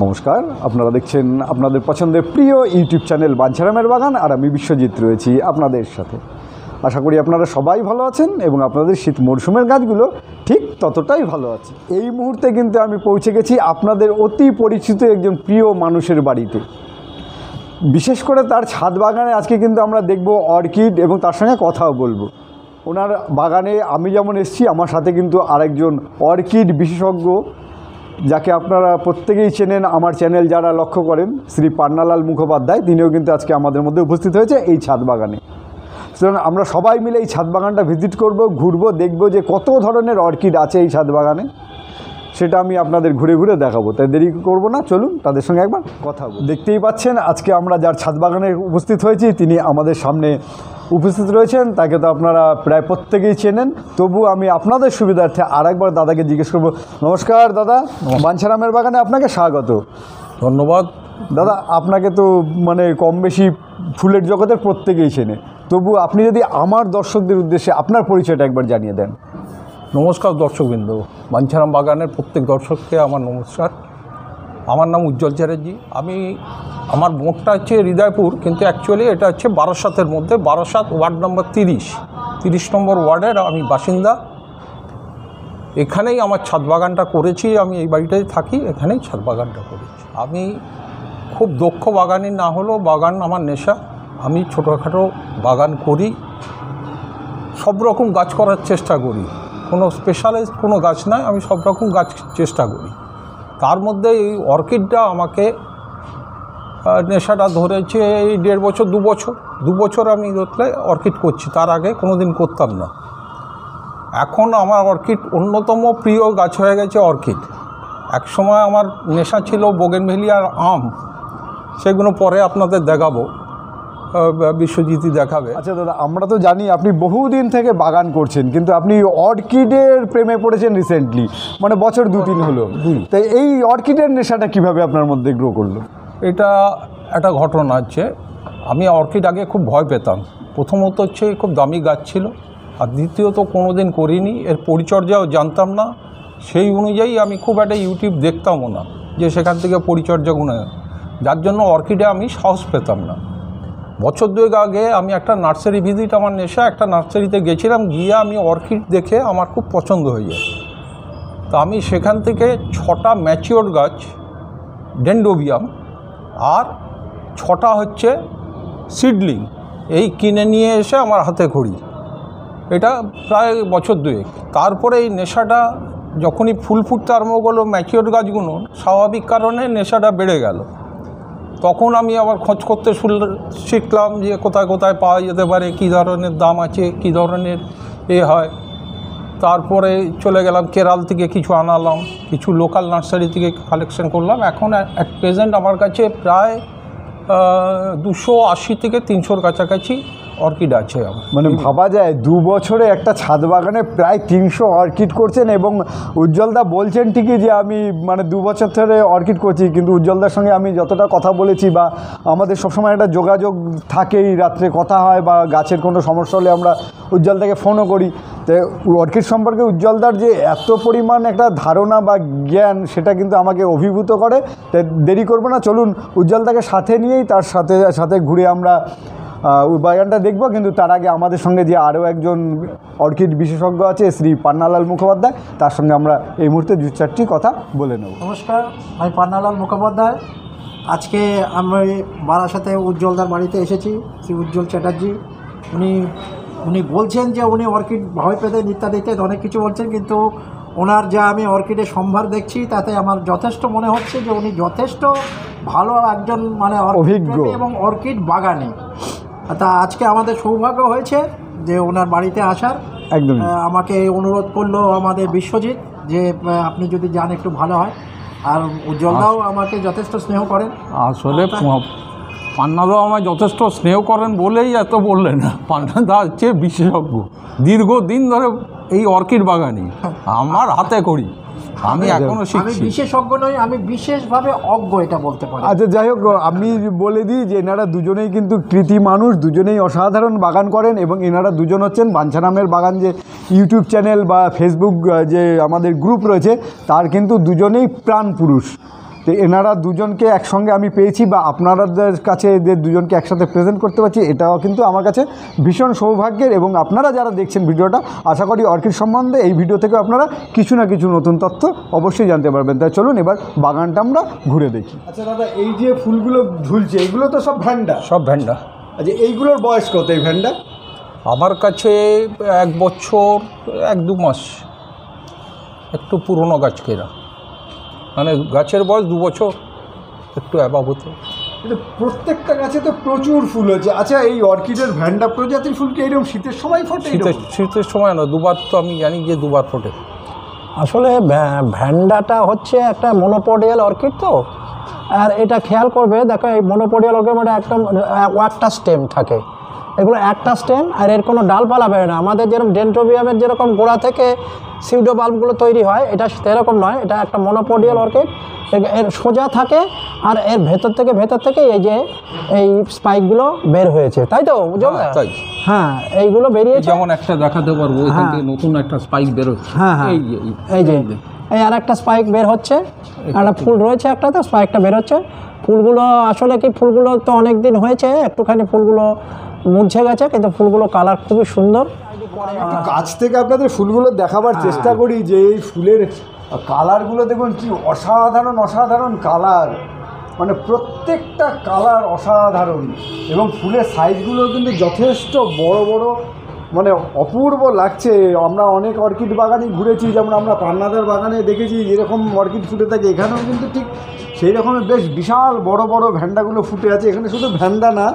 নমস্কার, আপনারা দেখছেন আপনাদের পছন্দের প্রিয় ইউটিউব চ্যানেল বাঞ্ছারামের বাগান, আর আমি বিশ্বজিৎ রয়েছি আপনাদের সাথে। আশা করি আপনারা সবাই ভালো আছেন এবং আপনাদের শীত মরশুমের গাছগুলো ঠিক ততটাই ভালো আছে। এই মুহূর্তে কিন্তু আমি পৌঁছে গেছি আপনাদের অতি পরিচিত একজন প্রিয় মানুষের বাড়িতে। বিশেষ করে তার ছাদ বাগানে আজকে কিন্তু আমরা দেখব অর্কিড এবং তার সঙ্গে কথাও বলবো। ওনার বাগানে আমি যেমন এসেছি, আমার সাথে কিন্তু আরেকজন অর্কিড বিশেষজ্ঞ, যাকে আপনারা প্রত্যেকেই চেনেন, আমার চ্যানেল যারা লক্ষ্য করেন, শ্রী পান্নালাল মুখোপাধ্যায়, তিনিও কিন্তু আজকে আমাদের মধ্যে উপস্থিত হয়েছে এই ছাদ বাগানে। সুতরাং আমরা সবাই মিলে এই ছাদ বাগানটা ভিজিট করব, ঘুরবো, দেখব যে কত ধরনের অর্কিড আছে এই ছাদ বাগানে, সেটা আমি আপনাদের ঘুরে ঘুরে দেখাবো। তাই দেরি করব না, চলুন তাদের সঙ্গে একবার কথা বলবো। দেখতেই পাচ্ছেন আজকে আমরা যার ছাদ বাগানে উপস্থিত হয়েছি তিনি আমাদের সামনে উপস্থিত রয়েছেন। তাকে তো আপনারা প্রায় প্রত্যেকেই চেনেন, তবু আমি আপনাদের সুবিধার্থে আরেকবার দাদাকে জিজ্ঞেস করব। নমস্কার দাদা, বাঞ্ছারামের বাগানে আপনাকে স্বাগত। ধন্যবাদ দাদা। আপনাকে তো মানে কম বেশি ফুলের জগতের প্রত্যেকেই চেনে, তবু আপনি যদি আমার দর্শকদের উদ্দেশ্যে আপনার পরিচয়টা একবার জানিয়ে দেন। নমস্কার দর্শকবৃন্দ, বাঞ্ছারাম বাগানের প্রত্যেক দর্শককে আমার নমস্কার। আমার নাম উজ্জ্বল চ্যাটার্জি। আমার মোটটা হচ্ছে হৃদয়পুর, কিন্তু অ্যাকচুয়ালি এটা হচ্ছে বারাসাতের মধ্যে, বারাসাত ওয়ার্ড নম্বর 30 নম্বর ওয়ার্ডের আমি বাসিন্দা। এখানেই আমার ছাদ বাগানটা করেছি, আমি এই বাড়িটাই থাকি, এখানেই ছাদ বাগানটা করেছি। আমি খুব দক্ষ বাগানি না হলেও বাগান আমার নেশা। আমি ছোটোখাটো বাগান করি, সব রকম গাছ করার চেষ্টা করি, কোনো স্পেশালাইজড কোনো গাছ নয়, আমি সব রকম গাছ চেষ্টা করি। তার মধ্যে এই অর্কিডটা আমাকে নেশাটা ধরেছে এই 1.5 বছর 2 বছর আমি ধরলে অর্কিড করছি, তার আগে কোনো দিন করতাম না। এখন আমার অর্কিড অন্যতম প্রিয় গাছ হয়ে গেছে অর্কিড। এক সময় আমার নেশা ছিল বোগেনভেলিয়ার আম, সেগুলো পরে আপনাদের দেখাবো, বিশ্বজিৎই দেখাবে। আচ্ছা দাদা, আমরা তো জানি আপনি বহুদিন থেকে বাগান করছেন, কিন্তু আপনি অর্কিডের প্রেমে পড়েছেন রিসেন্টলি, মানে বছর 2-3 হলো। তাই এই অর্কিডের নেশাটা কিভাবে আপনার মধ্যে গ্রো করলো? এটা একটা ঘটনা আছে। আমি অর্কিড আগে খুব ভয় পেতাম। প্রথমত হচ্ছে খুব দামি গাছ ছিল, আর দ্বিতীয়ত কোনো দিন করিনি, এর পরিচর্যাও জানতাম না। সেই অনুযায়ী আমি খুব একটা ইউটিউব দেখতামও না যে সেখান থেকে পরিচর্যাগুলো, যার জন্য অর্কিডে আমি সাহস পেতাম না। বছর 2 আগে আমি একটা নার্সারি ভিজিট, আমার নেশা, একটা নার্সারিতে গেছিলাম, গিয়ে আমি অর্কিড দেখে আমার খুব পছন্দ হয়ে যায়। তো আমি সেখান থেকে 6টা ম্যাচিওর গাছ ডেন্ডোবিয়াম আর 6টা হচ্ছে সিডলিং এই কিনে নিয়ে এসে আমার হাতে খড়ি, এটা প্রায় বছর 2। তারপরে এই নেশাটা যখনই ফুল ফুটতে আরম্ভ করলো, ম্যাচিওর গাছগুলো, স্বাভাবিক কারণে নেশাটা বেড়ে গেল। তখন আমি আবার খোঁজ করতে শিখলাম যে কোথায় কোথায় পাওয়া যেতে পারে, কী ধরনের দাম আছে, কী ধরনের হয়। তারপরে চলে গেলাম কেরাল থেকে কিছু আনালাম, কিছু লোকাল নার্সারি থেকে কালেকশন করলাম। এখন অ্যাট প্রেজেন্ট আমার কাছে প্রায় 280 থেকে 300-র কাছাকাছি অর্কিড আছে। মানে ভাবা যায় 2 বছরে একটা ছাদ বাগানে প্রায় 300 অর্কিড করছেন। এবং উজ্জ্বলদা বলছেন ঠিকই যে আমি মানে 2 বছর ধরে অর্কিড করছি, কিন্তু উজ্জ্বলদার সঙ্গে আমি যতটা কথা বলেছি বা আমাদের সবসময় একটা যোগাযোগ থাকেই, রাত্রে কথা হয় বা গাছের কোনো সমস্যা হলে আমরা উজ্জ্বলদাকে ফোনও করি। তো অর্কিড সম্পর্কে উজ্জ্বলদার যে এত পরিমাণ একটা ধারণা বা জ্ঞান, সেটা কিন্তু আমাকে অভিভূত করে। তাই দেরি করবো না, চলুন উজ্জ্বলদাকে সাথে নিয়েই তার সাথে সাথে ঘুরে আমরা বাগানটা দেখব। কিন্তু তার আগে আমাদের সঙ্গে যে আরও একজন অর্কিড বিশেষজ্ঞ আছে, শ্রী পান্নালাল মুখোপাধ্যায়, তার সঙ্গে আমরা এই মুহূর্তে 2-4টি কথা বলে নেব। নমস্কার, আমি পান্নালাল মুখোপাধ্যায়। আজকে আমি বারাসাতে উজ্জ্বলদার বাড়িতে এসেছি, শ্রী উজ্জ্বল চ্যাটার্জি। উনি বলছেন যে উনি অর্কিড ভয় পেতেন ইত্যাদিতে অনেক কিছু বলছেন, কিন্তু ওনার যা আমি অর্কিডের সম্ভার দেখছি তাতে আমার যথেষ্ট মনে হচ্ছে যে উনি যথেষ্ট ভালো একজন মানে অভিজ্ঞ এবং অর্কিড বাগানি। তা আজকে আমাদের সৌভাগ্য হয়েছে যে ওনার বাড়িতে আসার। একদম আমাকে অনুরোধ করলো আমাদের বিশ্বজিৎ যে আপনি যদি যান একটু ভালো হয়। আর উজ্জ্বলদাও আমাকে যথেষ্ট স্নেহ করেন। আসলে পান্নাদা আমায় যথেষ্ট স্নেহ করেন বলেই এত বললেন। পান্নাদা হচ্ছে বিশেষজ্ঞ, দীর্ঘদিন ধরে এই অর্কিড বাগানি, আমার হাতে করি। আমি এখনো আমি বিশেষজ্ঞ নই, আমি বিশেষভাবে অজ্ঞ, এটা বলতে পারি। আচ্ছা যাই হোক, আমি বলে দিই যে এনারা দুজনেই কিন্তু কৃতি মানুষ, দুজনেই অসাধারণ বাগান করেন। এবং এনারা দুজন হচ্ছেন বাঞ্ছারামের বাগান যে ইউটিউব চ্যানেল বা ফেসবুক যে আমাদের গ্রুপ রয়েছে, তার কিন্তু দুজনেই প্রাণ পুরুষ। তো তো এনারা দুজনকে একসঙ্গে আমি পেয়েছি বা আপনাদের কাছে এদের দুজনকে একসাথে প্রেজেন্ট করতে পারছি, এটাও কিন্তু আমার কাছে ভীষণ সৌভাগ্যের। এবং আপনারা যারা দেখছেন ভিডিওটা, আশা করি অর্কিড সম্বন্ধে এই ভিডিও থেকে আপনারা কিছু না কিছু নতুন তথ্য অবশ্যই জানতে পারবেন। তাই চলুন এবার বাগানটা আমরা ঘুরে দেখি। আচ্ছা দাদা, এই যে ফুলগুলো ঝুলছে এগুলো তো সব ভ্যান্ডা? সব ভ্যান্ডা। আচ্ছা, এইগুলোর বয়স কত এই ভ্যান্ডা? আমার কাছে 1 বছর 1-2 মাস, একটু পুরনো গাছকে এরা, মানে গাছের বয়স 2 বছর একটু অ্যাবাভ হতে। কিন্তু প্রত্যেকটা গাছে তো প্রচুর ফুল হচ্ছে। আচ্ছা, এই অর্কিডের ভ্যান্ডা প্রজাতির ফুল কি এরকম শীতের সময় ফোটে? শীতের সময় না, 2বার তো আমি জানি যে 2বার ফোটে। আসলে ভ্যান্ডাটা হচ্ছে একটা মনোপডিয়াল অর্কিড, তো আর এটা খেয়াল করবে, দেখো এই মনোপডিয়াল অর্কিড মানে একদম একটা স্টেম থাকে, এগুলো একটা স্টেম, আর এর কোনো ডালপালা বেরোয় না। আমাদের যেরকম ডেন্ড্রোবিয়ামের যেরকম গোড়া থেকে সিউডো বাল্বগুলো তৈরি হয়, এটা সেরকম নয়, এটা একটা মনোপডিয়াল অর্কিড, এর সোজা থাকে, আর এর ভেতর থেকে এই যে এই স্পাইকগুলো বের হয়েছে, তাই তো? তাই, হ্যাঁ, এইগুলো বেরিয়েছে। যেমন একটা দেখাতে পারবো, এখান থেকে নতুন একটা স্পাইক বেরোচ্ছে। হ্যাঁ, এই যে এই আর একটা স্পাইক বের হচ্ছে, একটা ফুল রয়েছে একটা, তো স্পাইকটা বের হচ্ছে। ফুলগুলো আসলে কি, ফুলগুলো তো অনেক দিন হয়েছে, একটুখানি ফুলগুলো মুছে গেছে, কিন্তু ফুলগুলো কালার খুবই সুন্দর। কাছ থেকে আপনাদের ফুলগুলো দেখাবার চেষ্টা করি যে এই ফুলের কালারগুলো দেখুন কি অসাধারণ কালার, মানে প্রত্যেকটা কালার অসাধারণ, এবং ফুলের সাইজগুলো কিন্তু যথেষ্ট বড় বড়, মানে অপূর্ব লাগছে। আমরা অনেক অর্কিড বাগানই ঘুরেছি, যেমন আমরা পান্নাদার বাগানে দেখেছি যেরকম অর্কিড ফুটে থাকে, এখানেও কিন্তু ঠিক সেই রকমের বেশ বিশাল বড় বড় ভ্যান্ডাগুলো ফুটে আছে। এখানে শুধু ভ্যান্ডা না,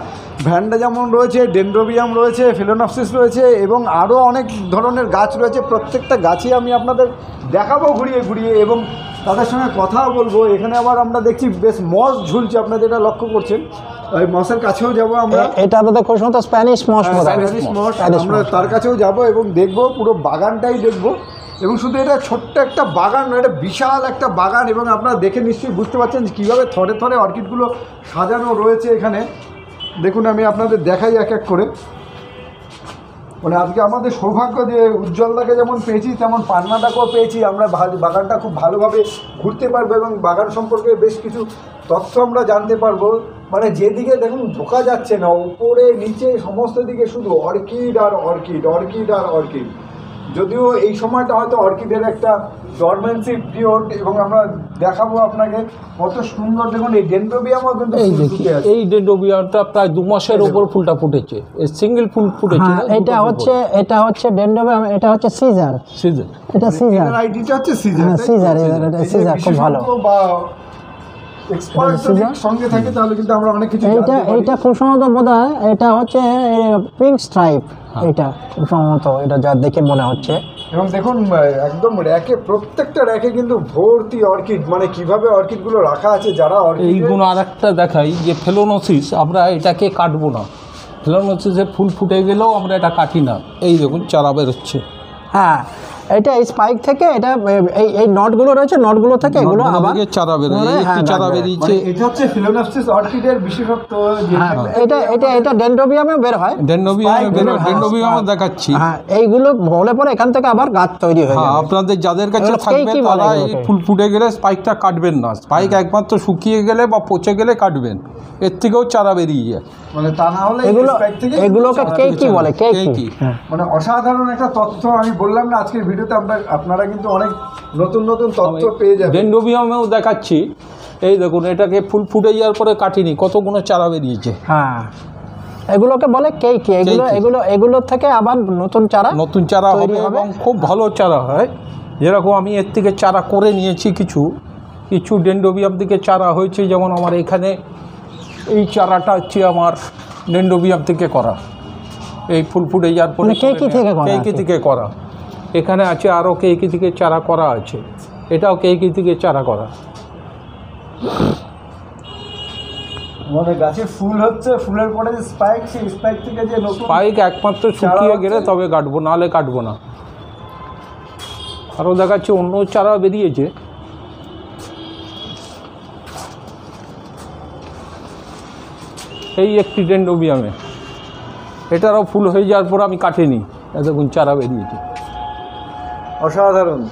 ভ্যান্ডা যেমন রয়েছে, ডেন্ড্রোবিয়াম রয়েছে, ফেলোনপসিস রয়েছে, এবং আরও অনেক ধরনের গাছ রয়েছে। প্রত্যেকটা গাছই আমি আপনাদের দেখাবো ঘুরিয়ে ঘুরিয়ে, এবং তাদের সঙ্গে কথাও বলবো। এখানে আবার আমরা দেখছি বেশ মস ঝুলছে, আপনারা যেটা লক্ষ্য করছেন, ওই মসের কাছেও যাব আমরা। এটা তো খুব সুন্দর স্প্যানিশ মস, আমরা তার কাছেও যাব এবং দেখব, পুরো বাগানটাই দেখব। এবং শুধু এটা ছোট্ট একটা বাগান নয়, এটা বিশাল একটা বাগান, এবং আপনারা দেখে নিশ্চয়ই বুঝতে পারছেন কীভাবে থরে থরে অর্কিডগুলো সাজানো রয়েছে এখানে। দেখুন, আমি আপনাদের দেখাই এক এক করে। মানে আজকে আমাদের সৌভাগ্য যে উজ্জ্বলদাকে যেমন পেয়েছি, তেমন পান্নাদাকেও পেয়েছি। আমরা বাগানটা খুব ভালোভাবে ঘুরতে পারবো এবং বাগান সম্পর্কে বেশ কিছু তথ্য আমরা জানতে পারবো। মানে যেদিকে দেখুন ঢোকা যাচ্ছে না, উপরে নিচে সমস্ত দিকে শুধু অর্কিড আর অর্কিড, অর্কিড আর অর্কিড। যদিও এই সময়টা হয়তো অর্কিডের একটা ডরমেন্সি পিরিয়ড, এবং আমরা দেখাবো আপনাকে কত সুন্দর। দেখুন, এই ডেন্ড্রোবিয়ামও কিন্তু এই ডেন্ড্রোবিয়ামটা প্রায় 2 মাসের ওপর ফুলটা ফুটেছে, সিঙ্গেল ফুল ফুটেছে। এটা হচ্ছে ডেন্ড্রোবিয়াম, এটা হচ্ছে সিজার। এটা সিজার, আইডিটা হচ্ছে সিজার। সিজার, এটা সিজার খুব ভালো। সঙ্গে থাকে তাহলে কিন্তু আমরা অনেক কিছু। এইটা খুব সম্ভবত বোধহয় এটা হচ্ছে পিঙ্ক স্ট্রাইপ, এটা খুব সম্ভবত, এটা যা দেখে মনে হচ্ছে। এবং দেখুন একদম র্যাকে, প্রত্যেকটা র্যাকে কিন্তু ভর্তি অর্কিড, মানে কিভাবে অর্কিডগুলো রাখা আছে যারা অর্কিড। এইগুলো আর একটা দেখাই যে ফেলোনোসিস, আমরা এটাকে কাটবো না। ফেলোনোসিসে ফুল ফুটে গেলেও আমরা এটা কাটি না। এই দেখুন চারা বেরোচ্ছে। হ্যাঁ, এটা এই স্পাইক থেকে, এটা এই নটগুলো রয়েছে, নটগুলো থেকে এগুলো আবার চারা বেরোয়, একটি চারা বেরিয়েছে। এটা হচ্ছে ফিলোনপসিস অর্কিডের বিশেষত্ব। এটা ডেন্ড্রোবিয়ামে বের হয়, ডেন্ড্রোবিয়ামে দেখাচ্ছি। হ্যাঁ, এইগুলো হলে পরে এখান থেকে আবার গাছ তৈরি হয়ে যাবে। আপনাদের যাদের কাছে থাকবে তারা এই ফুল ফুটে গেলে স্পাইকটা কাটবেন না। স্পাইক একমাত্র শুকিয়ে গেলে বা পচে গেলে কাটবেন, এর থেকেও চারা বেরিয়ে যায়। মানে তা না হলে এগুলোকে কেকি বলে, কেকি। মানে অসাধারণ একটা তথ্য আমি বললাম না, আজকের ভিডিওতে আপনারা কিন্তু অনেক নতুন নতুন তথ্য পেয়ে যাবেন। ডেন্ড্রোবিয়ামেও দেখাচ্ছি, এই দেখুন এটাকে ফুল ফুটে যাওয়ার পরে কাটিনি, কতগুলো চারা বেরিয়েছে। হ্যাঁ, এগুলোকে বলে কেকি। এগুলোর থেকে আবার নতুন চারা হবে এবং খুব ভালো চারা হয়। যেরকম আমি এর থেকে চারা করে নিয়েছি, কিছু ডেন্ড্রোবিয়াম থেকে চারা হয়েছে। যেমন আমার এখানে এই চারাটা হচ্ছে আমার ডেন্ড্রোবিয়াম থেকে করা, এই ফুল ফুটে যাওয়ার পরে কেকি থেকে করা। এখানে আছে আরও কেকি থেকে চারা করা আছে, এটাও কেকি থেকে চারা করা। মানে গাছে ফুল হচ্ছে, ফুলের পরে যে স্পাইক, সেই স্পাইক থেকে যে নতুন স্পাইক একমাত্র শুকিয়ে গেলে তবে কাটবো, নাহলে কাটবো না। আরও দেখাচ্ছে অন্য চারা বেরিয়েছে। এই একটি ডেন্ড্রোবিয়ামে, এটারও ফুল হয়ে যাওয়ার পর আমি কাটিনি, দেখুন চারা বেরিয়েছে। অসাধারণ।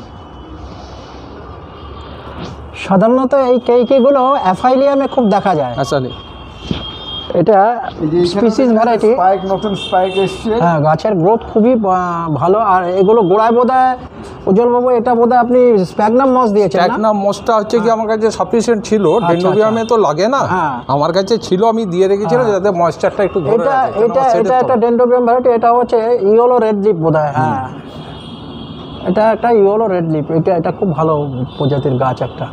সাধারণত এই কেইকিগুলো অ্যাফাইলিয়ামে খুব দেখা যায়। আসলে এটা স্পিসিস ভ্যারাইটি, স্পাইক, নতুন স্পাইক এসছে। হ্যাঁ, গাছের গ্রোথ খুবই ভালো। আর এগুলো গোড়ায় বোধহয় উজ্জ্বলবাবু এটা বোধহয় আপনি স্প্যাগনাম মস দিয়েছেন না? স্প্যাগনাম মসটা হচ্ছে কি আমার কাছে সাফিসিয়েন্ট ছিল, ডেন্ড্রোবিয়ামে তো লাগে না, হ্যাঁ। আমার কাছে ছিল, আমি দিয়ে রেখেছিলাম যাতে ময়েশ্চারটা একটু ধরে এটা রাখে। এটা এটা একটা ডেন্ড্রোবিয়াম ভ্যারাইটি, এটা হচ্ছে ইয়েলো রেড লিপ বোধহয়। হ্যাঁ, এটা একটা ইয়েলো রেড লিপ, এটা খুব ভালো প্রজাতির গাছ একটা।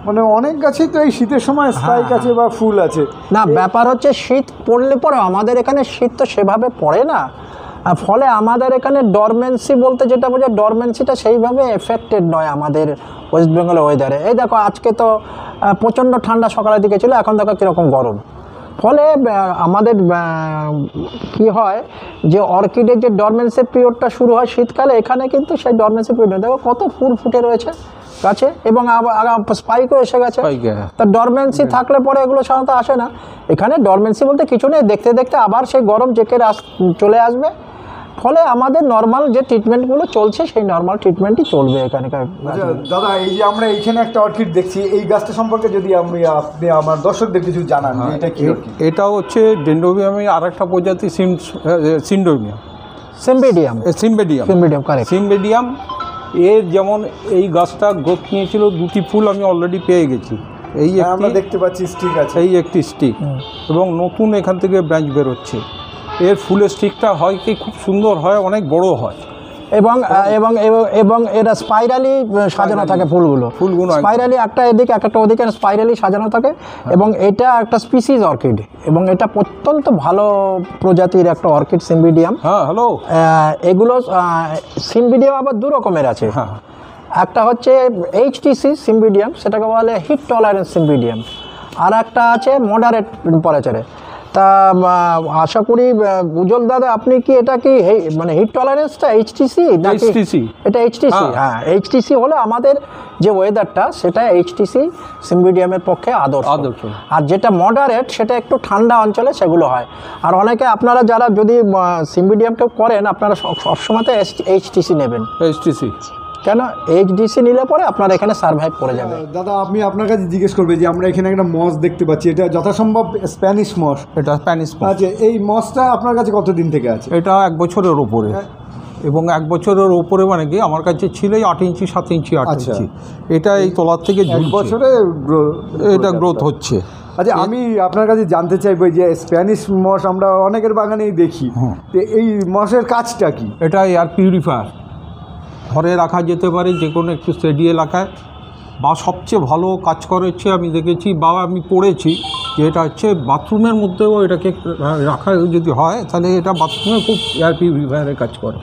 মানে অনেক গাছেই তো এই শীতের সময় স্পাইক আছে বা ফুল আছে। না, ব্যাপার হচ্ছে শীত পড়লে পরে আমাদের এখানে শীত তো সেভাবে পড়ে না, ফলে আমাদের এখানে ডরমেন্সি বলতে যেটা বোঝায়, ডরমেন্সিটা সেইভাবে এফেক্টেড নয় আমাদের ওয়েস্ট বেঙ্গলের ওয়েদারে। এই দেখো আজকে তো প্রচণ্ড ঠান্ডা সকালের দিকে ছিল, এখন দেখো কীরকম গরম। ফলে আমাদের কি হয় যে অর্কিডের যে ডরমেন্সি পিরিয়ডটা শুরু হয় শীতকালে, এখানে কিন্তু সেই ডরমেন্সি পিরিয়ড দেখো কত ফুল ফুটে রয়েছে গাছে, এবং স্পাইকও এসে গেছে। তা ডরমেন্সি থাকলে পরে এগুলো সাধারণত আসে না। এখানে ডরমেন্সি বলতে কিছু নেই, দেখতে দেখতে আবার সেই গরম জেকে চলে আসবে। ফলে আমাদের নর্মাল যে ট্রিটমেন্টগুলো চলছে সেই নর্মাল ট্রিটমেন্টই চলবে এখানকার। দাদা, এই যে আমরা এইখানে একটা অর্কিড দেখছি, এই গাছটা সম্পর্কে যদি আপনি আমার দর্শকদের কিছু জানান, এটা কি অর্কিড? এটা হচ্ছে ডেন্ড্রোবিয়ামের আর একটা প্রজাতি, সিন্ডোমিয়াম, সিম্বেডিয়াম কারেক্ট। সিম্বেডিয়াম এর যেমন এই গাছটা গ্রোথ নিয়েছিল, দুটি ফুল আমি অলরেডি পেয়ে গেছি। এই আমরা দেখতে পাচ্ছি স্টিক আছে, এই একটি স্টিক, এবং নতুন এখান থেকে ব্রাঞ্চ বেরোচ্ছে। এর ফুলের স্টিকটা হয় কি খুব সুন্দর হয়, অনেক বড় হয়, এবং এবং এবং এরা স্পাইরালি সাজানো থাকে ফুলগুলো স্পাইরালি, একটা এদিকে একটা ওদিকে স্পাইরালি সাজানো থাকে। এবং এটা একটা স্পিসিস অর্কিড, এবং এটা অত্যন্ত ভালো প্রজাতির একটা অর্কিড, সিম্বিডিয়াম। হ্যাঁ, হ্যালো। এগুলো সিম্বিডিয়াম আবার দু রকমের আছে। হ্যাঁ, একটা হচ্ছে এইচটিসি সিম্বিডিয়াম, সেটাকে বলে হিট টলারেন্স সিম্বিডিয়াম, আর একটা আছে মডারেট টেম্পারেচারে। তা আশা করি উজ্জ্বল দাদা, আপনি কি এটা কি মানে হিট টলারেন্সটা এইচটিসি? এটা এইচটিসি। হ্যাঁ, এইচটিসি হলে আমাদের যে ওয়েদারটা সেটা এইচটিসি সিম্বিডিয়ামের পক্ষে আদর্শ। আর যেটা মডারেট সেটা একটু ঠান্ডা অঞ্চলে সেগুলো হয়। আর অনেকে আপনারা যারা যদি সিম্বিডিয়ামকেও করেন, আপনারা সবসময়তে এইচটিসি নেবেন। এইচটিসি কেন? এইচডিসি নিলে পরে আপনার এখানে সার্ভাইভ করে যাবে। দাদা, আমি আপনার কাছে জিজ্ঞেস করবে যে আমরা এখানে একটা মস দেখতে পাচ্ছি, এটা যথাসম্ভব স্প্যানিশ মস। এটা স্প্যানিশ মস। আচ্ছা, এই মসটা আপনার কাছে কতদিন থেকে আছে? এটা 1 বছরের ওপরে, এবং 1 বছরের ওপরে মানে কি আমার কাছে ছিল 8 ইঞ্চি 7 ইঞ্চি 8 ইঞ্চি। এটা এই তলার থেকে 1 বছরে এটা গ্রোথ হচ্ছে। আচ্ছা, আমি আপনার কাছে জানতে চাইবো যে স্প্যানিশ মস আমরা অনেকের বাগানেই দেখি, তো এই মসের কাজটা কি? এটা এয়ার পিউরিফায়ার, ঘরে রাখা যেতে পারে যে কোনো একটু স্টেডি এলাকায়, বা সবচেয়ে ভালো কাজ করে হচ্ছে আমি দেখেছি বা আমি পড়েছি যে এটা হচ্ছে বাথরুমের মধ্যেও এটাকে রাখা যদি হয় তাহলে এটা বাথরুমে খুব এয়ার পিউরিফায়ারের কাজ করে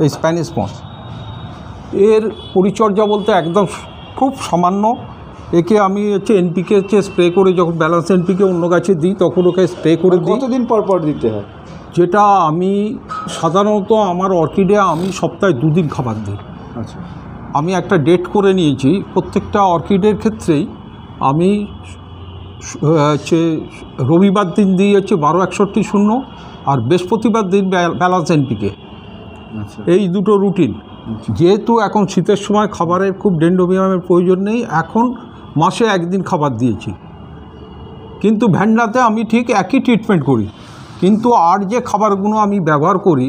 এই স্প্যানিশ মস। এর পরিচর্যা বলতে একদম খুব সামান্য। একে আমি হচ্ছে এনপিকে হচ্ছে স্প্রে করে, যখন ব্যালেন্স এনপিকে অন্য গাছে দিই তখন ওকে স্প্রে করে দিই। কতদিন পর পর দিতে হয়? যেটা আমি সাধারণত আমার অর্কিডে আমি সপ্তাহে 2 দিন খাবার দিই। আচ্ছা, আমি একটা ডেট করে নিয়েছি প্রত্যেকটা অর্কিডের ক্ষেত্রেই। আমি হচ্ছে রবিবার দিন দিই হচ্ছে 12-61-0, আর বৃহস্পতিবার দিন ব্যালেন্স এনপিকে। এই দুটো রুটিন। যেহেতু এখন শীতের সময় খাবারের খুব ডেন্ড্রোবিয়ামের প্রয়োজন নেই, এখন মাসে 1 দিন খাবার দিয়েছি। কিন্তু ভ্যান্ডাতে আমি ঠিক একই ট্রিটমেন্ট করি, কিন্তু আর যে খাবারগুলো আমি ব্যবহার করি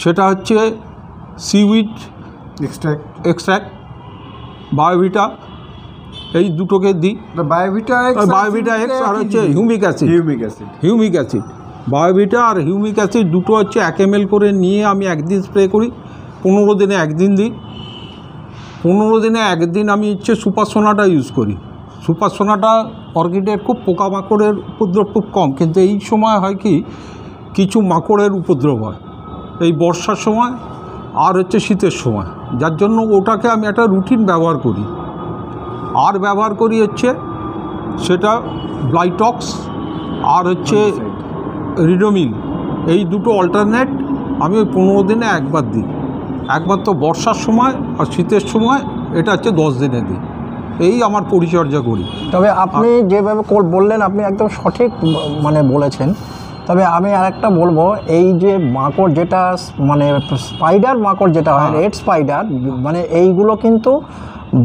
সেটা হচ্ছে সিউইড এক্সট্র্যাক্ট, বায়োভিটা, এই দুটোকে দিই। বায়োভিটা এক্স আর হচ্ছে হিউমিক অ্যাসিড। বায়োভিটা আর হিউমিক অ্যাসিড দুটো হচ্ছে 1 ml করে নিয়ে আমি 1 দিন স্প্রে করি, 15 দিনে 1 দিন দিই। 15 দিনে 1 দিন আমি হচ্ছে সুপার সোনাটা ইউজ করি। সুপার সোনাটা অর্কিডের খুব পোকামাকড়ের উপদ্রব খুব কম, কিন্তু এই সময় হয় কি কিছু মাকড়ের উপদ্রব হয় এই বর্ষার সময় আর হচ্ছে শীতের সময়, যার জন্য ওটাকে আমি একটা রুটিন ব্যবহার করি। আর ব্যবহার করি হচ্ছে সেটা ব্লাইটক্স আর হচ্ছে রিডোমিল, এই দুটো অল্টারনেট আমি ওই 15 দিনে 1 বার দিই। 1 বার তো বর্ষার সময়, আর শীতের সময় এটা হচ্ছে 10 দিনে দিই। এই আমার পরিচর্যা করি। তবে আপনি যেভাবে বললেন আপনি একদম সঠিক মানে বলেছেন তবে আমি আরেকটা বলবো, এই যে মাকড় যেটা মানে স্পাইডার মাকড় যেটা হয়, রেড স্পাইডার, মানে এইগুলো কিন্তু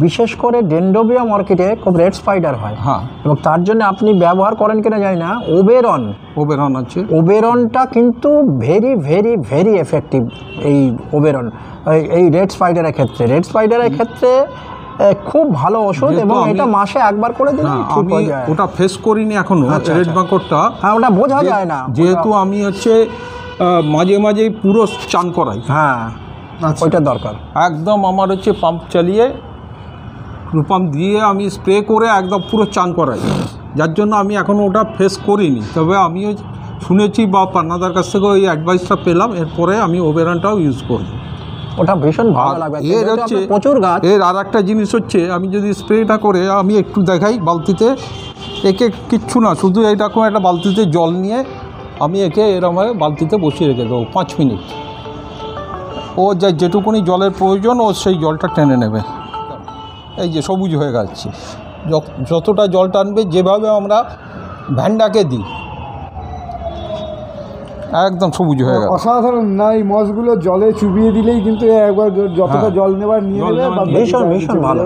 বিশেষ করে ডেন্ড্রোবিয়াম অর্কিডে খুব রেড স্পাইডার হয়। হ্যাঁ, এবং তার জন্য আপনি ব্যবহার করেন কিনা জানি না, ওবেরন আছে। ওবেরনটা কিন্তু ভেরি ভেরি ভেরি এফেক্টিভ। এই ওবেরন এই রেড স্পাইডারের ক্ষেত্রে খুব ভালো ওষুধ, এবং এটা মাসে একবার করে দিলে ঠিক হয়ে যায়। ওটা ফেস করিনি এখনো রেড মাকড়টা। হ্যাঁ, ওটা বোঝা যায় না, যেহেতু আমি হচ্ছে মাঝে মাঝে পুরো চান করাই। হ্যাঁ, ওইটা দরকার। একদম আমার হচ্ছে পাম্প চালিয়ে পাম্প দিয়ে আমি স্প্রে করে একদম পুরো চান করাই, যার জন্য আমি এখনও ওটা ফেস করিনি। তবে আমিও শুনেছি বা পান্নাদার কাছ থেকে ওই অ্যাডভাইসটা পেলাম, এরপরে আমি ওবেরনটাও ইউজ করব। ওটা ভীষণ ভালো লাগবে। এর হচ্ছে প্রচুর গাছ। এর আর একটা জিনিস হচ্ছে, আমি যদি স্প্রেটা করে আমি একটু দেখাই বালতিতে, একে কিচ্ছু না, শুধু এইরকম একটা বালতিতে জল নিয়ে আমি একে এরকমভাবে বালতিতে বসিয়ে রেখে দেবো 5 মিনিট। ও যেটুকুনি জলের প্রয়োজন ও সেই জলটা টেনে নেবে। এই যে সবুজ হয়ে যাচ্ছে, যতটা জল টানবে, যেভাবে আমরা ভ্যান্ডাকে দিই একদম সবুজ হয়ে গেল। অসাধারণ না, এই মশগুলো জলে চুবিয়ে দিলেই কিন্তু একবার যতটা জল নেবার নিয়ে নেবে, ভীষণ ভীষণ ভালো।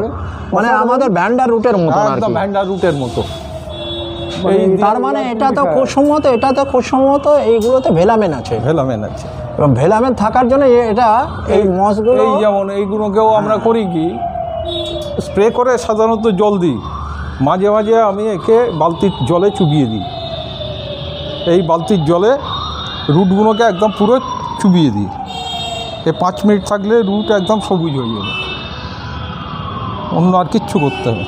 মানে আমাদের ভ্যান্ডার রুটের মতো, একদম ভ্যান্ডার রুটের মতো। তার মানে এটা তো খুব সম্ভবত এইগুলোতে ভেলামেন আছে। এবং ভেলামেন থাকার জন্য এটা এই মশগুলো, এই যেমন এইগুলোকেও আমরা করি কি, স্প্রে করে সাধারণত জল দিই, মাঝে মাঝে আমি একে বালতির জলে চুবিয়ে দিই। এই বালতির জলে রুটগুলোকে একদম পুরো চুবিয়ে দিই। 5 মিনিট থাকলে রুট একদম সবুজ হয়ে যাবে, অন্য আর কিচ্ছু করতে হবে।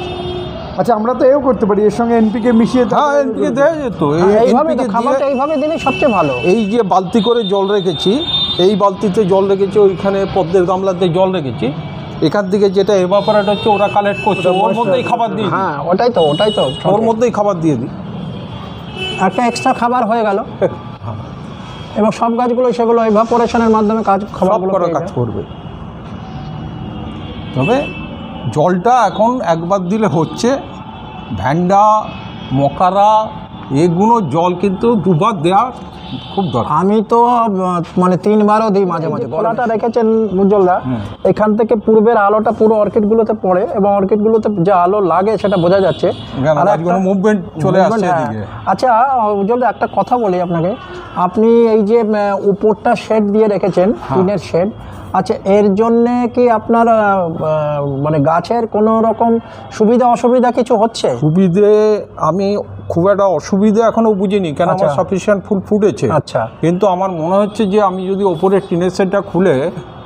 আচ্ছা, আমরা তো এও করতে পারি, এর সঙ্গে এনপিকে মিশিয়ে। হ্যাঁ, এনপিকে দেওয়া যেত। এইভাবে দিলে সবচেয়ে ভালো। এই যে বালতি করে জল রেখেছি, এই বালতিতে জল রেখেছি, ওইখানে পদ্মের গামলাতে জল রেখেছি, এখান থেকে যেটা এভাপোরেট হচ্ছে ওরা কালেক্ট করছে, ওর মধ্যেই খাবার দিই। হ্যাঁ, ওটাই তো ওর মধ্যেই খাবার দিয়ে দিই, একটা এক্সট্রা খাবার হয়ে গেল। এবং সব গাছগুলো সেগুলো এভাপোরেশনের মাধ্যমে কাজ করবে। তবে জলটা এখন একবার দিলে হচ্ছে, ভ্যান্ডা, মকারা, এগুলো জল কিন্তু 2বার দেওয়া খুব দরকার। আমি তো মানে 3বারও দিই মাঝে মাঝে। গলাটা রেখেছেন উজ্জ্বলদা, এখান থেকে পূর্বের আলোটা পুরো অর্কিডগুলোতে পড়ে, এবং অর্কিডগুলোতে যে আলো লাগে সেটা বোঝা যাচ্ছে, আর কোনো মুভমেন্ট চলে আসছে এদিকে। আচ্ছা উজ্জ্বলদা, একটা কথা বলি আপনাকে, আপনি এই যে উপরটা শেড দিয়ে রেখেছেন, টিনের শেড, আচ্ছা এর জন্যে কি আপনার মানে গাছের কোনো রকম সুবিধা অসুবিধা কিছু হচ্ছে? সুবিধে আমি খুব একটা অসুবিধা এখনও বুঝিনি, কেন আমার সাফিসিয়েন্ট ফুল ফুটেছে। আচ্ছা, কিন্তু আমার মনে হচ্ছে যে আমি যদি ওপরে টিনের শেডটা খুলে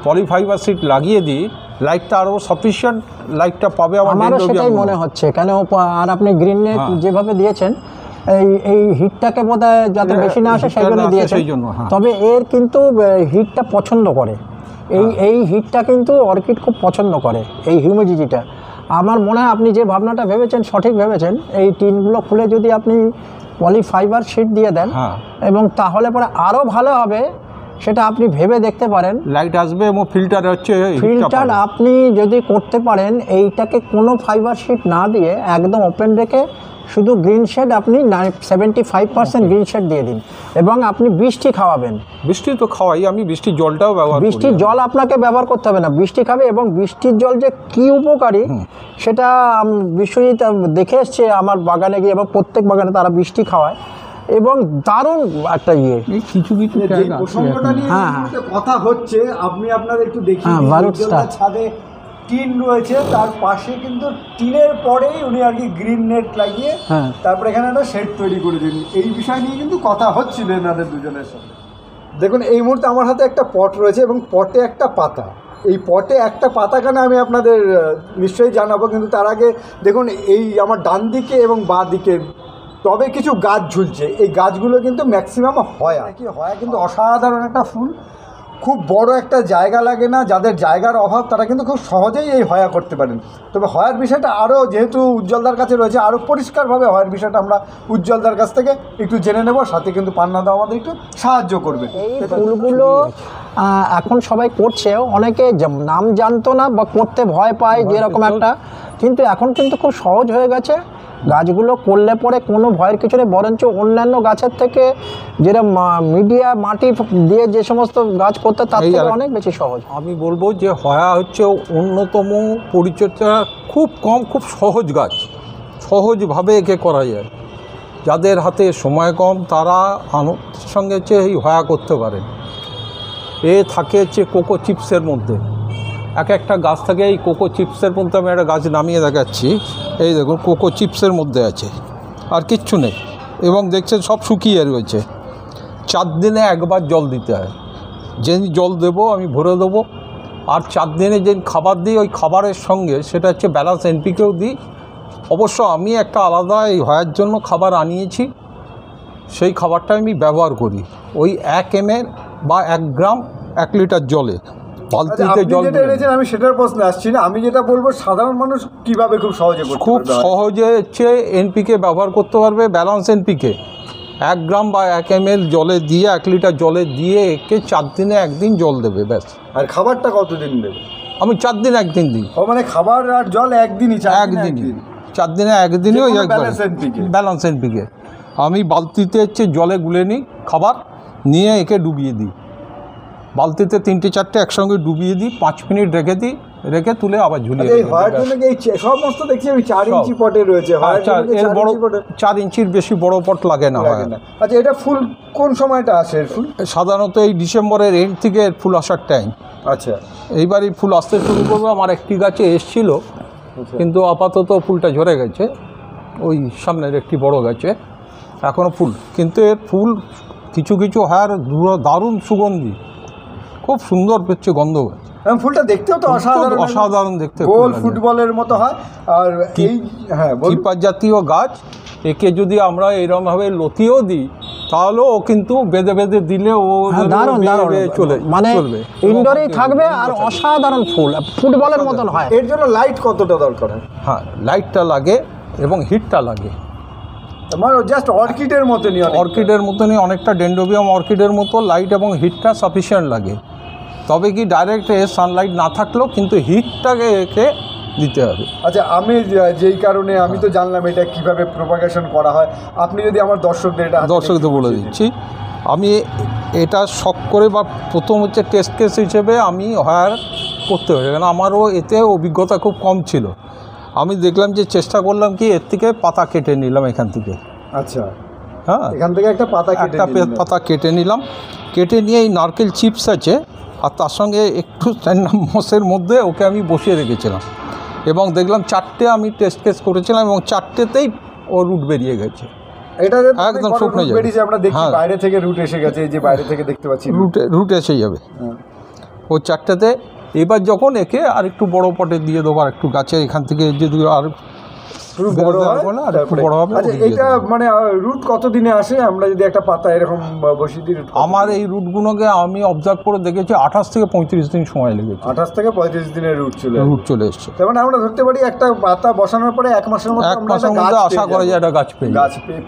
পলিফাইবার শিট লাগিয়ে দিই, লাইটটা আরও সাফিসিয়েন্ট লাইটটা পাবে। আমারও সেটাই মনে হচ্ছে, কেন আর আপনি গ্রিন নেট যেভাবে দিয়েছেন, এই হিটটাকে বোধহয় যাতে বেশি না আসে সেই জন্য দিয়েছেন। তবে এর কিন্তু হিটটা পছন্দ করে, এই হিটটা কিন্তু অর্কিড খুব পছন্দ করে, এই হিউমিডিটিটা। আমার মনে হয় আপনি যে ভাবনাটা ভেবেছেন সঠিক ভেবেছেন। এই টিনগুলো খুলে যদি আপনি পলিফাইবার শিট দিয়ে দেন, এবং তাহলে পরে আরও ভালো হবে, সেটা আপনি ভেবে দেখতে পারেন। লাইট আসবে এবং ফিল্টার হচ্ছে, ফিল্টার আপনি যদি করতে পারেন, এইটাকে কোনো ফাইবার শিট না দিয়ে একদম ওপেন রেখে শুধু গ্রিন শেড আপনি 75% গ্রিন শেড দিয়ে দিন, এবং আপনি বৃষ্টি খাওয়াবেন। বৃষ্টি তো খাওয়াই, আমি বৃষ্টির জলটাও ব্যবহার করি। বৃষ্টির জল আপনাকে ব্যবহার করতে হবে না, বৃষ্টি খাবে। এবং বৃষ্টির জল যে কী উপকারী সেটা বিশ্বজিৎ দেখে এসছে আমার বাগানে গিয়ে, এবং প্রত্যেক বাগানে তারা বৃষ্টি খাওয়ায়, এবং দারুণ একটা কিছু কথা হচ্ছে। আপনি আপনাদের একটু দেখিয়ে ছাদে টিন রয়েছে, তার পাশে কিন্তু টিনের পরেই উনি আর কি গ্রিন নেট লাগিয়ে তারপরে এখানে একটা শেড তৈরি করে দিন। এই বিষয় নিয়ে কিন্তু কথা হচ্ছিল এনাদের দুজনের সাথে। দেখুন, এই মুহূর্তে আমার হাতে একটা পট রয়েছে, এবং পটে একটা পাতা। এই পটে একটা পাতা কেন আমি আপনাদের নিশ্চয়ই জানাবো, কিন্তু তার আগে দেখুন, এই আমার ডান দিকে এবং বাঁ দিকে তবে কিছু গাছ ঝুলছে। এই গাছগুলো কিন্তু ম্যাক্সিমাম হয়া কিন্তু অসাধারণ একটা ফুল, খুব বড় একটা জায়গা লাগে না, যাদের জায়গার অভাব তারা কিন্তু খুব সহজেই এই হয়া করতে পারেন। তবে হয়ার বিষয়টা আরও যেহেতু উজ্জ্বলদার কাছে রয়েছে, আরও পরিষ্কারভাবে হয়ার বিষয়টা আমরা উজ্জ্বলদার কাছ থেকে একটু জেনে নেব, সাথে কিন্তু পান্নাদা আমাদের একটু সাহায্য করবে। এই ফুলগুলো এখন সবাই করছে, অনেকে নাম জানতো না বা করতে ভয় পায় যেরকম একটা, কিন্তু এখন কিন্তু খুব সহজ হয়ে গেছে। গাছগুলো করলে পরে কোনো ভয়ের কিছু নেই, বরঞ্চ অন্যান্য গাছের থেকে যেটা মিডিয়া মাটি দিয়ে যে সমস্ত গাছ করতে তার থেকে অনেক বেশি সহজ। আমি বলবো যে হয়া হচ্ছে অন্যতম পরিচর্যা, খুব কম, খুব সহজ গাছ, সহজভাবে একে করা যায়। যাদের হাতে সময় কম তারা আনন্দের সঙ্গে হচ্ছে এই হয়া করতে পারেন। এ থাকে হচ্ছে কোকো চিপসের মধ্যে, একটা গাছ থাকে এই কোকো চিপসের মধ্যে। আমি একটা গাছ নামিয়ে দেখাচ্ছি, এই দেখুন কোকো চিপসের মধ্যে আছে, আর কিচ্ছু নেই। এবং দেখছেন সব শুকিয়ে রয়েছে। 4 দিনে একবার জল দিতে হয়। যেদিন জল দেবো আমি ভরে দেবো, আর 4 দিনে যেদিন খাবার দিই ওই খাবারের সঙ্গে সেটা হচ্ছে ব্যালান্স এনপিকেও দিই। অবশ্য আমি একটা আলাদা এই হওয়ার জন্য খাবার আনিয়েছি, সেই খাবারটা আমি ব্যবহার করি। ওই 1 ml বা 1 গ্রাম 1 লিটার জলে বালতিতে জল এনেছেন। আমি সেটার প্রশ্নে আসছি না, আমি যেটা বলবো সাধারণ মানুষ কিভাবে খুব সহজে খুব সহজে হচ্ছে এনপিকে ব্যবহার করতে পারবে, ব্যালান্স এনপিকে 1 গ্রাম বা 1 ml জলে দিয়ে 1 লিটার জলে দিয়ে একে 4 দিনে 1 দিন জল দেবে ব্যাস। আর খাবারটা কতদিন দেবে? আমি 4 দিন 1 দিন দিই। ও মানে খাবার আর জল একদিনই? 4 দিনে 1 দিনই ওই একবার ব্যালান্স এনপিকে। আমি বালতিতে হচ্ছে জলে গুলে নিই খাবার, নিয়ে একে ডুবিয়ে দিই বালতিতে, 3-4টে একসঙ্গে ডুবিয়ে দিই, 5 মিনিট রেখে দিই, রেখে তুলে আবার ঝুলিয়ে দিই। সমস্ত দেখছি আমি 4 ইঞ্চি পটে রয়েছে। এর বড় 4 ইঞ্চির বেশি বড় পট লাগে না। আচ্ছা, এটা ফুল কোন সময়টা আসে? ফুল সাধারণত এই ডিসেম্বরের এন্ড থেকে এর ফুল আসার টাইম। আচ্ছা, এইবারই ফুল আসতে শুরু করবে। আমার একটি গাছে এসছিল, কিন্তু আপাতত ফুলটা ঝরে গেছে। ওই সামনের একটি বড় গাছে এখনও ফুল, কিন্তু এর ফুল কিছু কিছু দারুণ সুগন্ধি, খুব সুন্দর হচ্ছে গন্ধ। ফুলটা দেখতেও তো অসাধারণ দেখতে, গোল ফুটবলের মতো হয়। আর এই কিপার জাতীয় গাছ, একে যদি আমরা এরকমভাবে লতিয়েও দিই তাহলেও ও কিন্তু বেঁধে বেঁধে দিলে ও চলে মানে ইনডোরেই থাকবে। আর অসাধারণ ফুটবলের মতন হয়। এর জন্য লাইট কতটা দরকার হয়? হ্যাঁ, লাইটটা লাগে এবং হিটটা লাগে। মানে জাস্ট অর্কিডের মতনই, অনেকটা ডেন্ড্রোবিয়াম অর্কিডের মতো লাইট এবং হিটটা সাফিসিয়েন্ট লাগে। তবে কি ডাইরেক্ট সানলাইট না থাকলেও কিন্তু হিটটাকে একে দিতে হবে। আচ্ছা, আমি যেই কারণে আমি তো জানলাম এটা কিভাবে প্রোপাগেশন করা হয়, আপনি যদি আমার দর্শকদের বলে দিচ্ছি। আমি এটা শখ করে বা প্রথম হচ্ছে টেস্ট কেস হিসেবে আমি হায়ার করতে হবে, কারণ আমারও এতে অভিজ্ঞতা খুব কম ছিল। আমি দেখলাম যে চেষ্টা করলাম কি এর থেকে পাতা কেটে নিলাম এখান থেকে। আচ্ছা, হ্যাঁ, এখান থেকে একটা পাতা কেটে নিলাম। কেটে নিয়ে এই নারকেল চিপস আছে আর তার সঙ্গে একটু মশের মধ্যে ওকে আমি বসিয়ে রেখেছিলাম, এবং দেখলাম 4টে আমি টেস্ট কেস করেছিলাম এবং 4টেতেই ও রুট বেরিয়ে গেছে। এটা একদম শুকনো যাবে। আমরা দেখি বাইরে থেকে রুট এসে গেছে, এই যে বাইরে থেকে দেখতে পাচ্ছি রুট এসে যাবে ও 4টেতে। এবার যখন একে আর একটু বড় পটে দিয়ে দেবো, আর একটু গাছে এখান থেকে যদি আর এটা মানে রুট কতদিনে আসে? আমরা যদি একটা পাতা এরকম বসিয়ে দিই, আমার এই রুটগুলোকে আমি অবজার্ভ করে দেখেছি 28 থেকে 35 দিন সময় লেগেছে। 28 থেকে 35 দিনের রুট চলে এসছে। তার মানে আমরা ধরতে পারি একটা পাতা বসানোর পরে 1 মাসের মধ্যে আশা করা যায় একটা গাছ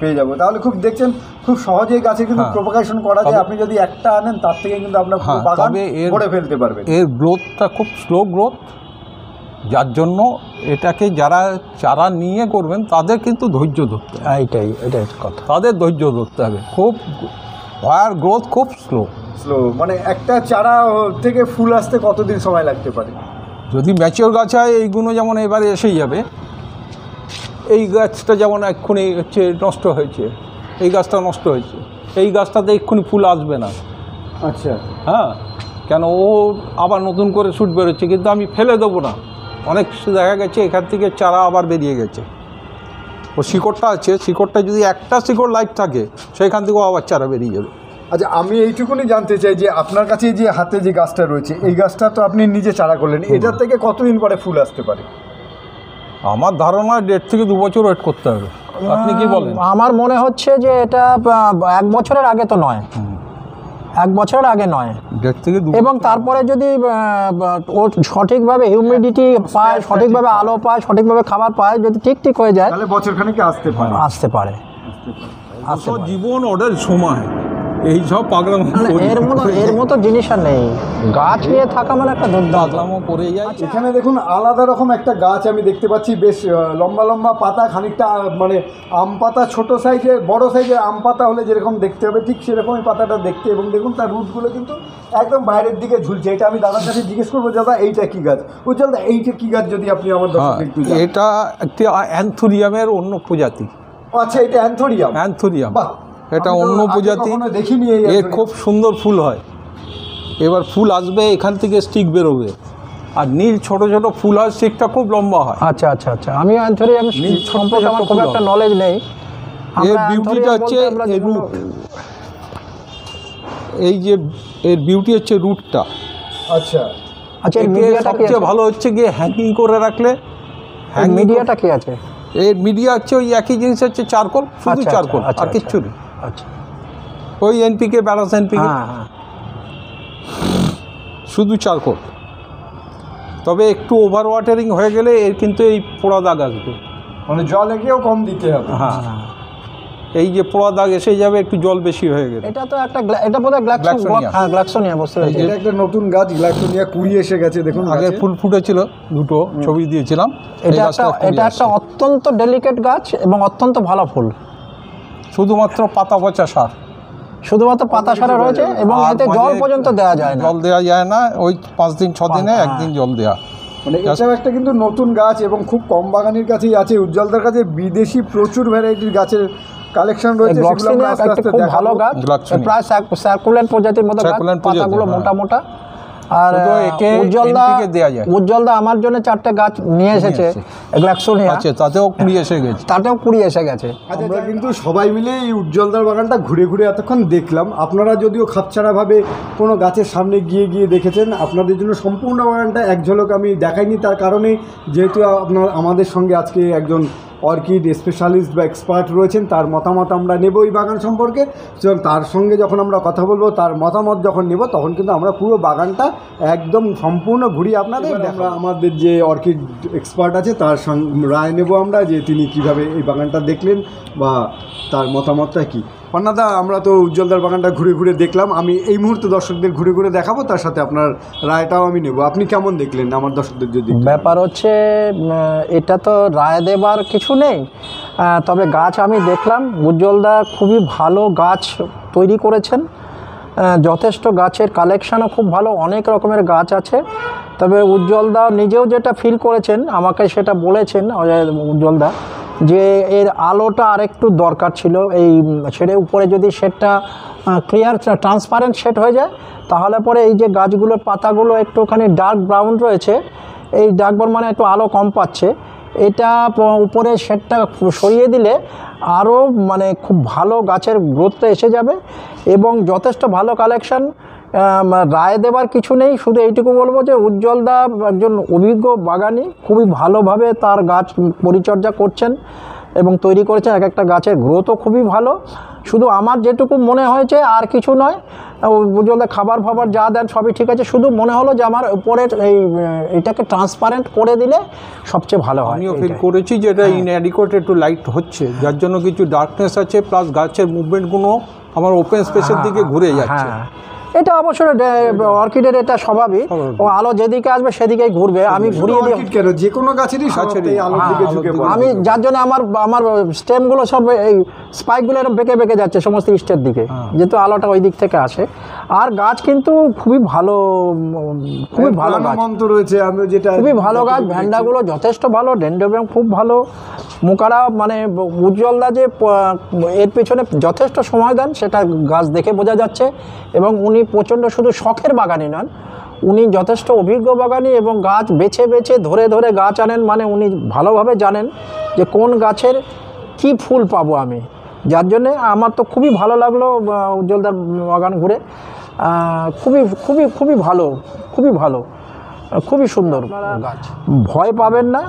পেয়ে যাবো। তাহলে খুব দেখছেন খুব সহজেই গাছে কিন্তু প্রোপাগেশন করা যায়। আপনি যদি একটা আনেন তার থেকে কিন্তু আপনার বাগান ভরে ফেলতে পারবেন। এর গ্রোথটা খুব স্লো গ্রোথ, যার জন্য এটাকে যারা চারা নিয়ে করবেন তাদের কিন্তু ধৈর্য ধরতে হবে। এটাই কথা, তাদের ধৈর্য ধরতে হবে। খুব হায়ার গ্রোথ খুব স্লো। মানে একটা চারা থেকে ফুল আসতে কতদিন সময় লাগতে পারে? যদি ম্যাচিওর গাছ হয় এইগুলো যেমন এবারে এসেই যাবে। এই গাছটা যেমন এক্ষুনি হচ্ছে নষ্ট হয়েছে, এই গাছটা নষ্ট হয়েছে, এই গাছটাতে এক্ষুনি ফুল আসবে না। আচ্ছা, হ্যাঁ, কেন ও আবার নতুন করে শুট বেরোচ্ছে, কিন্তু আমি ফেলে দেবো না। অনেক দেখা গেছে এখান থেকে চারা আবার বেরিয়ে গেছে। ও শিকড়টা আছে, শিকড়টা যদি একটা শিকড় লাইট থাকে সেইখান থেকেও আবার চারা বেরিয়ে যাবে। আচ্ছা, আমি এইটুকুনি জানতে চাই যে আপনার কাছে যে হাতে যে গাছটা রয়েছে, এই গাছটা তো আপনি নিজে চারা করলেন, এটার থেকে কতদিন পরে ফুল আসতে পারে? আমার ধারণা 1.5 থেকে 2 বছর ওয়েট করতে হবে। আপনি কি বলেন? আমার মনে হচ্ছে যে এটা 1 বছরের আগে তো নয়, 1 বছরের আগে নয়, 1.5 থেকে 2। এবং তারপরে যদি ও সঠিকভাবে হিউমিডিটি পায়, সঠিকভাবে আলো পায়, সঠিকভাবে খাবার পায়, যদি ঠিক হয়ে যায় তাহলে বছরখানেক আসতে পারে। জীবন ওদের সময় এই সব পাগলামো মানে করি। এর মতো জিনিস আর নেই, গাছ নিয়ে থাকা মানে একটা দুর্দান্ত। পাগলামো করে যায়। এখানে দেখুন আলাদা রকম একটা গাছ আমি দেখতে পাচ্ছি, বেশ লম্বা লম্বা পাতা, খানিকটা মানে আম পাতা, ছোট সাইজের বড় সাইজের আম পাতা হলে যেরকম দেখতে হবে ঠিক সেরকমই পাতাটা দেখতে, এবং দেখুন তার রুটগুলো কিন্তু একদম বাইরের দিকে ঝুলছে। এটা আমি দাদার কাছে জিজ্ঞেস করবো, দাদা এইটা কী গাছ? উজ্জ্বল দা এইটা কী গাছ যদি আপনি আমার হ্যাঁ, দর্শককে একটু জানান। এটা একটি অ্যান্থুরিয়ামের অন্য প্রজাতি। ও আচ্ছা, এটা অ্যান্থোরিয়াম। অ্যান্থুরিয়াম, বাহ, এটা আমি তো অন্য আগে প্রজাতি। কখনো দেখিনি এই এর অ্যান্থোরিয়াম। খুব সুন্দর ফুল হয়। এবার ফুল আসবে, এখান থেকে স্টিক বেরোবে, আর নীল ছোট ছোট ফুল হয়, স্টিকটা খুব লম্বা হয়। আচ্ছা আচ্ছা আচ্ছা, আমি অ্যান্থোরিয়াম নীল সম্পর্কে আমার খুব ফুল একটা হবে। নলেজ নেই। এর আমরা বিউটিটা anthurium হচ্ছে বলতে আমরা এর যেগুলো- রুট। এই যে এর বিউটি হচ্ছে রুটটা। আচ্ছা, আচ্ছা, এর একে মিডিয়াটা কি সবচেয়ে আছে? ভালো হচ্ছে গিয়ে হ্যাঙ্গিং করে রাখলে। এর মিডিয়াটা কি আছে? এর মিডিয়া হচ্ছে ওই একই জিনিস, হচ্ছে চারকোল, শুধু আচ্ছা, চারকোল, আচ্ছা, আর কিচ্ছু নেই। আচ্ছা, ওই এনপিকে, ব্যালান্স এনপিকে, হ্যাঁ হ্যাঁ। শুধু চারকোল। তবে একটু ওভার ওয়াটারিং হয়ে গেলে এর কিন্তু এই পোড়া দাগ আসবে। মানে জল এগিয়েও কম দিতে হবে। হ্যাঁ, এই যে পোড়া দাগ এসে যাবে একটু জল বেশি হয়ে গেলে। এটা তো একটা এটা বোধহয় গ্লাক্সোনিয়া। হ্যাঁ, গ্লাক্সোনিয়া, বুঝতে পেরেছি। এটা একটা নতুন গাছ, গ্লাক্সোনিয়া কুড়ি এসে গেছে দেখুন আগে গাছে। ফুল ফুটেছিল, দুটো ছবি দিয়েছিলাম। এই এটা গাছটা একটা কুড়ি এটা একটা আসছে। অত্যন্ত ডেলিকেট গাছ এবং অত্যন্ত ভালো ফুল। শুধুমাত্র পাতা পচা সার, শুধুমাত্র পাতা সারা রয়েছে এবং আর এতে জল মাঝে পর্যন্ত দেওয়া যায় না। জল দেওয়া যায় না, ওই 5 দিন 6 দিনে হ্যাঁ। একদিন জল দেওয়া। মানে এটাও একটা কিন্তু নতুন গাছ এবং খুব কম বাগানের কাছেই আছে। উজ্জ্বলদার কাছে বিদেশি প্রচুর ভ্যারাইটির গাছের কালেকশন রয়েছে, সেগুলো আমরা গ্লক্সিনিয়া আস্তে একটা আস্তে খুব দেখাবো। ভালো গাছ, গ্লক্সিনিয়া। প্রায় সার্কুলেন্ট প্রজাতির মতো গাছ, সার্কুলেন্ট প্রজাতি, পাতাগুলো হ্যাঁ। মোটা মোটা। আর শুধু একে উজ্জ্বলদা NPK দেয়া যায়। উজ্জ্বলদা আমার জন্য 4টে গাছ নিয়ে এসেছে গ্লাক্সোনিয়া, আছে, তাতেও কুড়ি এসে গেছে। তাতেও 20 এসে গেছে। আমরা কিন্তু সবাই মিলে এই উজ্জ্বলদার বাগানটা ঘুরে ঘুরে এতক্ষণ দেখলাম। আপনারা যদিও খাপছাড়াভাবে কোনো গাছের সামনে গিয়ে গিয়ে দেখেছেন, আপনাদের জন্য সম্পূর্ণ বাগানটা এক ঝলক আমি দেখাইনি, তার কারণে যেহেতু আমাদের সঙ্গে আজকে একজন অর্কিড স্পেশালিস্ট বা এক্সপার্ট রয়েছেন, তার মতামত আমরা নেব এই বাগান সম্পর্কে। সুতরাং তার সঙ্গে যখন আমরা কথা বলবো, তার মতামত যখন নেব, তখন কিন্তু আমরা পুরো বাগানটা একদম সম্পূর্ণ ঘুরিয়ে আপনাদের আমরা আমাদের যে অর্কিড এক্সপার্ট আছে তার রায় নেব আমরা, যে তিনি কিভাবে এই বাগানটা দেখলেন বা তার মতামতটা কী। পান্নাদা, আমরা তো উজ্জ্বলদার বাগানটা ঘুরে ঘুরে দেখলাম, আমি এই মুহূর্তে দর্শকদের ঘুরে ঘুরে দেখাবো, তার সাথে আপনার রায়টাও আমি নেব। আপনি কেমন দেখলেন আমার দর্শকদের যদি একটু ব্যাপার হচ্ছে এটা তো রায় দেবার কিছু নেই, তবে গাছ আমি দেখলাম উজ্জ্বলদা খুবই ভালো গাছ তৈরি করেছেন। যথেষ্ট গাছের কালেকশানও খুব ভালো, অনেক রকমের গাছ আছে। তবে উজ্জ্বলদা নিজেও যেটা ফিল করেছেন, আমাকে সেটা বলেছেন উজ্জ্বলদা, যে এর আলোটা আরেকটু দরকার ছিল। এই শেডের উপরে যদি শেডটা ক্লিয়ার ট্রান্সপারেন্ট শেড হয়ে যায়, তাহলে পরে এই যে গাছগুলোর পাতাগুলো একটুখানি ডার্ক ব্রাউন রয়েছে, এই ডার্ক ব্রাউন মানে একটু আলো কম পাচ্ছে, এটা উপরে শেডটা সরিয়ে দিলে আরও মানে খুব ভালো গাছের গ্রোথটা এসে যাবে এবং যথেষ্ট ভালো কালেকশান। রায় দেবার কিছু নেই, শুধু এইটুকু বলবো যে উজ্জ্বলদা একজন অভিজ্ঞ বাগানি, খুবই ভালোভাবে তার গাছ পরিচর্যা করছেন এবং তৈরি করেছেন। এক একটা গাছের গ্রোথও খুবই ভালো। শুধু আমার যেটুকু মনে হয়েছে আর কিছু নয়, উজ্জ্বলদা খাবার ফাবার যা দেন সবই ঠিক আছে, শুধু মনে হলো যে আমার উপরের এইটাকে ট্রান্সপারেন্ট করে দিলে সবচেয়ে ভালো হয়। আমিও ফিল করেছি যে এটা ইনঅ্যাডিকুয়েট একটু লাইট হচ্ছে, যার জন্য কিছু ডার্কনেস আছে, প্লাস গাছের মুভমেন্টগুলো আমার ওপেন স্পেসের দিকে ঘুরে যাচ্ছে। হ্যাঁ, এটা অবশ্যই অর্কিডের এটা স্বাভাবিক, ও আলো যেদিকে আসবে সেদিকেই ঘুরবে। আমি ঘুরিয়ে দিই, অর্কিড কেন, যে কোনো গাছেরই গাছেরই, আলোর দিকে ঝুঁকে পড়ে। আমি যার জন্য আমার স্টেমগুলো সব এই স্পাইকগুলো এরকম বেঁকে বেঁকে যাচ্ছে সমস্ত ইস্টের দিকে, যেহেতু আলোটা ওই দিক থেকে আসে। আর গাছ কিন্তু খুবই ভালো, খুবই ভালো গাছ, মন্ত্র রয়েছে, আমি যেটা খুবই ভালো গাছ। ভ্যান্ডাগুলো যথেষ্ট ভালো, ডেন্ড্রোবিয়াম খুব ভালো। মুকারা মানে উজ্জ্বলদা যে এর পেছনে যথেষ্ট সময় দেন সেটা গাছ দেখে বোঝা যাচ্ছে। এবং উনি প্রচণ্ড শুধু শখের বাগানি নন, উনি যথেষ্ট অভিজ্ঞ বাগানি এবং গাছ বেছে বেছে ধরে ধরে গাছ আনেন। মানে উনি ভালোভাবে জানেন যে কোন গাছের কি ফুল পাবো আমি, যার জন্যে আমার তো খুবই ভালো লাগলো উজ্জ্বলদার বাগান ঘুরে। খুবই খুবই খুবই ভালো, খুবই ভালো, খুবই সুন্দর গাছ। ভয় পাবেন না,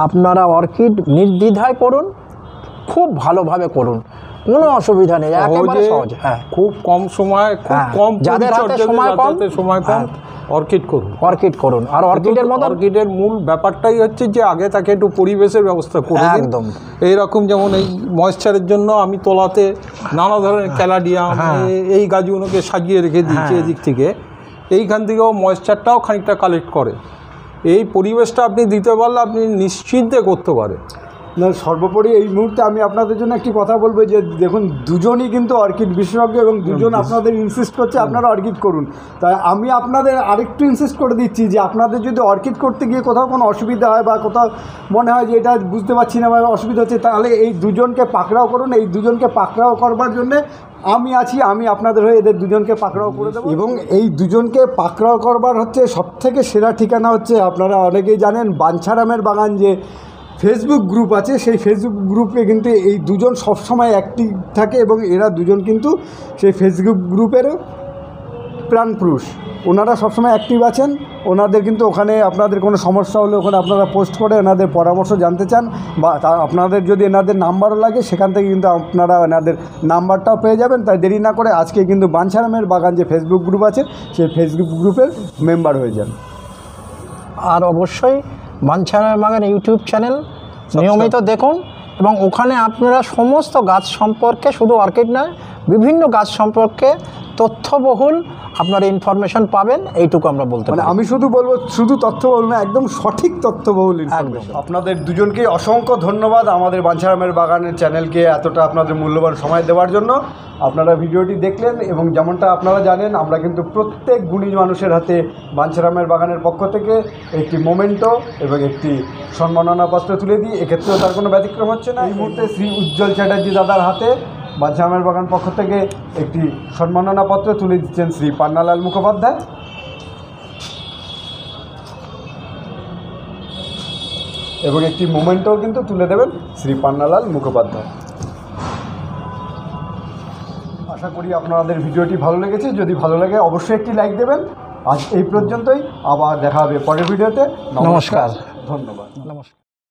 আপনারা অর্কিড নির্দ্বিধায় করুন, খুব ভালোভাবে করুন। কোনো অসুবিধা নেই, একেবারে সহজে, সহজ। হ্যাঁ, খুব কম সময়, খুব হ্যাঁ, কম যাদের হাতে পরিচর্যাতে, সময় কম, যাদের সময় কম, অর্কিড করুন। অর্কিড করুন। আর অর্কিডের মতো অর্কিডের মূল ব্যাপারটাই হচ্ছে যে আগে তাকে একটু পরিবেশের ব্যবস্থা করে দিন। একদম। এইরকম যেমন এই ময়েশ্চারের জন্য আমি তোলাতে নানা ধরনের ক্যালাডিয়াম, এই গাছগুলোকে সাজিয়ে রেখে দিচ্ছি এদিক থেকে, এইখান থেকেও ময়েশ্চারটাও খানিকটা কালেক্ট করে। এই পরিবেশটা আপনি দিতে পারলে আপনি নিশ্চিন্তে করতে পারেন। না, সর্বোপরি এই মুহূর্তে আমি আপনাদের জন্য একটি কথা বলবো যে দেখুন, দুজনই কিন্তু অর্কিড বিশেষজ্ঞ এবং দুজন আপনাদের ইনসিস্ট করছে আপনারা অর্কিড করুন। তাই আমি আপনাদের আরেকটু ইনসিস্ট করে দিচ্ছি যে আপনাদের যদি অর্কিড করতে গিয়ে কোথাও কোনো অসুবিধা হয় বা কোথাও মনে হয় যে এটা বুঝতে পারছি না বা অসুবিধা হচ্ছে, তাহলে এই দুজনকে পাকড়াও করুন। এই দুজনকে পাকড়াও করবার জন্যে আমি আছি, আমি আপনাদের হয়ে এদের দুজনকে পাকড়াও করে দেবো। এবং এই দুজনকে পাকড়াও করবার হচ্ছে সবথেকে সেরা ঠিকানা হচ্ছে, আপনারা অনেকেই জানেন বাঞ্ছারামের বাগান যে ফেসবুক গ্রুপ আছে, সেই ফেসবুক গ্রুপে কিন্তু এই দুজন সবসময় অ্যাক্টিভ থাকে এবং এরা দুজন কিন্তু সেই ফেসবুক গ্রুপেরও প্রাণপুরুষ। ওনারা সবসময় অ্যাক্টিভ আছেন। ওনাদের কিন্তু ওখানে আপনাদের কোনো সমস্যা হলে ওখানে আপনারা পোস্ট করে এনাদের পরামর্শ জানতে চান বা আপনাদের যদি এনাদের নাম্বারও লাগে সেখান থেকে কিন্তু আপনারা এনাদের নাম্বারটাও পেয়ে যাবেন। তাই দেরি না করে আজকে কিন্তু বাঞ্ছারামের বাগান যে ফেসবুক গ্রুপ আছে সেই ফেসবুক গ্রুপের মেম্বার হয়ে যান। আর অবশ্যই বাঞ্ছারামের বাগান ইউটিউব চ্যানেল নিয়মিত দেখুন এবং ওখানে আপনারা সমস্ত গাছ সম্পর্কে, শুধু অর্কিড নয়, বিভিন্ন গাছ সম্পর্কে তথ্যবহুল আপনারা ইনফরমেশন পাবেন, এইটুকু আমরা বলতে পারি। আমি শুধু বলবো, শুধু তথ্যবহুল না, একদম সঠিক তথ্যবহুল একদম। আপনাদের দুজনকে অসংখ্য ধন্যবাদ আমাদের বাঞ্ছারামের বাগানের চ্যানেলকে এতটা আপনাদের মূল্যবান সময় দেওয়ার জন্য। আপনারা ভিডিওটি দেখলেন এবং যেমনটা আপনারা জানেন, আমরা কিন্তু প্রত্যেক গুণী মানুষের হাতে বাঞ্ছারামের বাগানের পক্ষ থেকে একটি মোমেন্টো এবং একটি সম্মাননাপত্র তুলে দিই। এক্ষেত্রেও তার কোনো ব্যতিক্রম হচ্ছে না। এই মুহূর্তে শ্রী উজ্জ্বল চ্যাটার্জি দাদার হাতে বাঞ্ছারামের বাগান পক্ষ থেকে একটি সম্মাননাপত্র তুলে দিচ্ছেন শ্রী পান্নালাল মুখোপাধ্যায় এবং একটি মোমেন্টও কিন্তু তুলে দেবেন শ্রী পান্নালাল মুখোপাধ্যায়। আশা করি আপনাদের ভিডিওটি ভালো লেগেছে। যদি ভালো লাগে অবশ্যই একটি লাইক দেবেন। আজ এই পর্যন্তই, আবার দেখা হবে পরের ভিডিওতে। নমস্কার, ধন্যবাদ। নমস্কার।